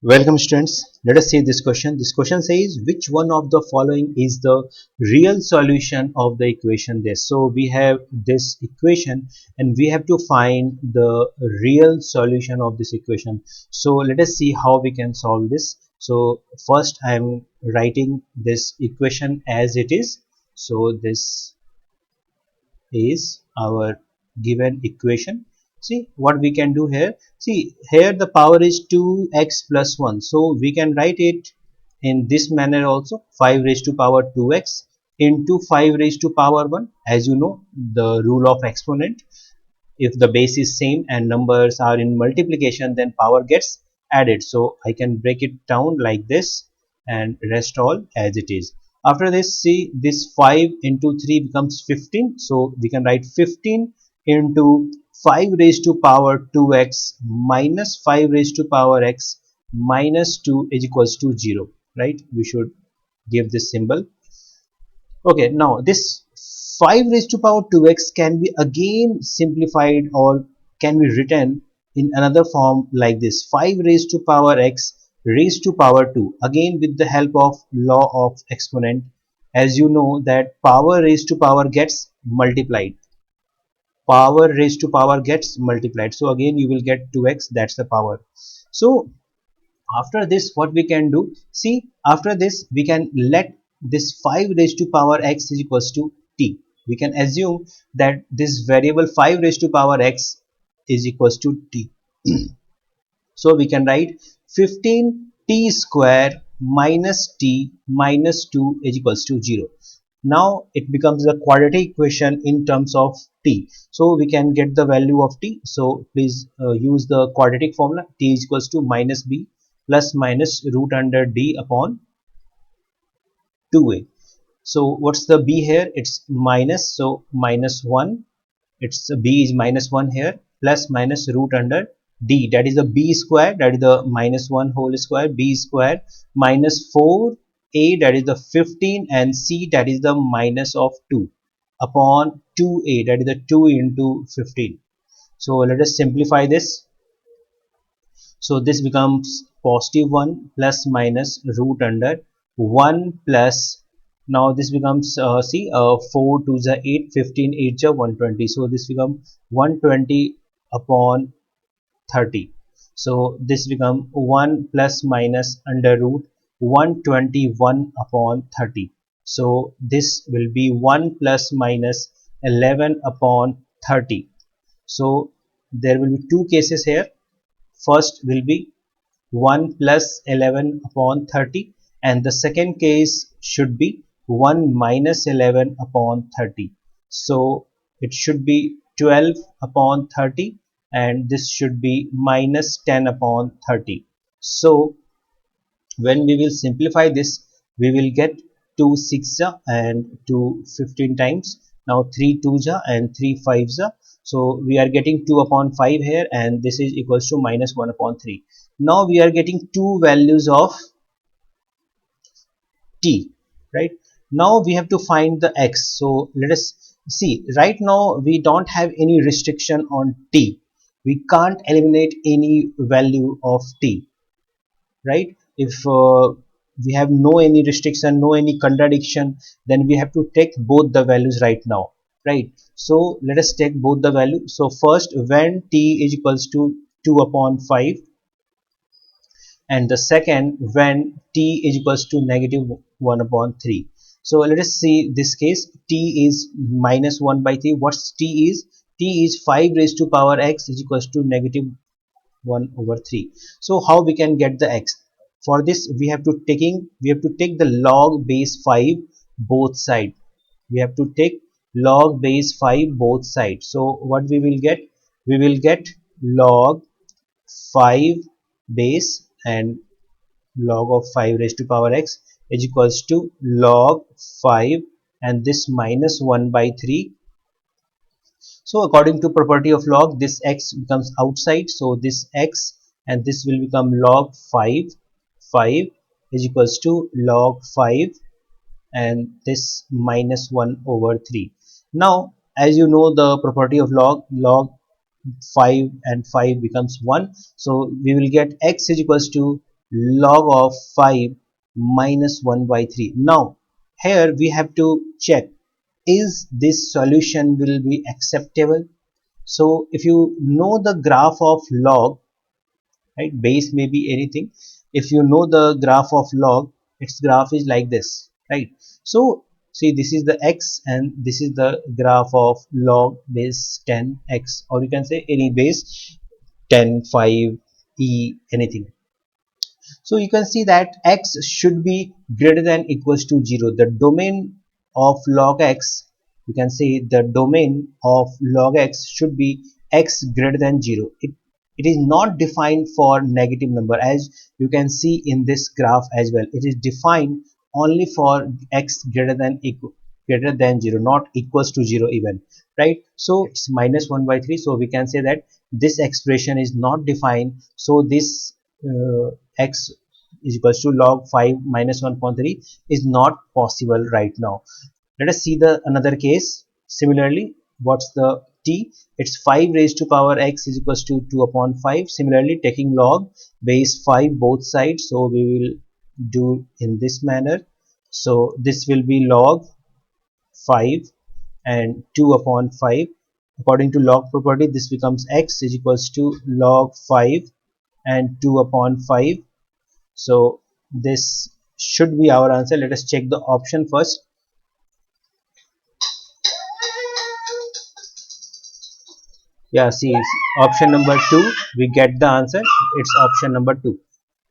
Welcome students. Let us see this question. This question says which one of the following is the real solution of the equation this. So we have this equation and we have to find the real solution of this equation. So let us see how we can solve this. So first I am writing this equation as it is. So this is our given equation. See what we can do here. See here the power is 2x plus 1, so we can write it in this manner also, 5 raised to power 2x into 5 raised to power 1. As you know the rule of exponent, if the base is same and numbers are in multiplication, then power gets added. So I can break it down like this and rest all as it is. After this, see this 5 into 3 becomes 15, so we can write 15 into 5 raised to power 2x minus 5 raised to power x minus 2 is equals to 0, right? We should give this symbol. Okay, now this 5 raised to power 2x can be again simplified or can be written in another form like this: 5 raised to power x raised to power 2, again with the help of law of exponent. As you know that power raised to power gets multiplied, power raised to power gets multiplied, so again you will get 2x, that's the power. So after this what we can do, see after this we can let this 5 raised to power x is equals to t. We can assume that this variable 5 raised to power x is equals to t. So we can write 15t square minus t minus 2 is equals to 0. Now it becomes a quadratic equation in terms of t. So we can get the value of t. So please use the quadratic formula. T is equals to minus b plus minus root under d upon 2a. So what's the b here? It's minus, so minus 1. It's b is minus 1 here, plus minus root under d, that is the b square, that is the minus 1 whole square, b square minus 4a, that is the 15, and c, that is the minus of 2 upon 2a, that is the 2 into 15. So let us simplify this. So this becomes positive 1 plus minus root under 1 plus, now this becomes 4 to the 8, 15 8 ja 120, so this becomes 120 upon 30. So this become 1 plus minus under root 121 upon 30. So this will be 1 plus minus 11 upon 30. So there will be two cases here. First will be 1 plus 11 upon 30, and the second case should be 1 minus 11 upon 30. So it should be 12 upon 30, and this should be minus 10 upon 30. So when we will simplify this, we will get 2 6 and 2 15 times. Now 3 2 and 3 5. So we are getting 2 upon 5 here, and this is equals to minus 1 upon 3. Now we are getting two values of t, right? Now we have to find the x. So let us see, right now we don't have any restriction on t. We can't eliminate any value of t, right? If we have no any restriction, no any contradiction, then we have to take both the values right now, right? So let us take both the value. So first, when t is equals to 2 upon 5, and the second when t is equals to negative 1 upon 3. So let us see this case. T is minus 1 by 3. What's t is? T is 5 raised to power x is equals to negative 1 over 3. So how we can get the x? For this we have to take the log base 5 both side. We have to take log base 5 both sides. So what we will get? We will get log 5 base and log of 5 raised to power x is equals to log 5 and this minus 1 by 3. So according to property of log, this x becomes outside, so this x and this will become log 5 is equals to log 5 and this minus 1 over 3. Now as you know the property of log 5 and 5 becomes 1, so we will get x is equals to log of 5 minus 1 by 3. Now here we have to check, is this solution will be acceptable. So if you know the graph of log, right, base may be anything. If you know the graph of log, its graph is like this, right? So see, this is the x and this is the graph of log base 10x, or you can say any base 10, 5, e, anything. So you can see that x should be greater than equals to 0. The domain of log x, you can say the domain of log x should be x greater than 0. It is not defined for negative number, as you can see in this graph as well. It is defined only for x greater than 0, not equals to 0 even, right? So it's minus 1 by 3. So we can say that this expression is not defined. So this x is equals to log 5 minus 1.3 is not possible right now. Let us see the another case. Similarly, what's the t? It's 5 raised to power x is equals to 2 upon 5. Similarly, taking log base 5 both sides, so we will do in this manner. So this will be log 5 and 2 upon 5. According to log property, this becomes x is equals to log 5 and 2 upon 5. So this should be our answer. Let us check the option first. Yeah, see, option number 2, we get the answer. It's option number 2.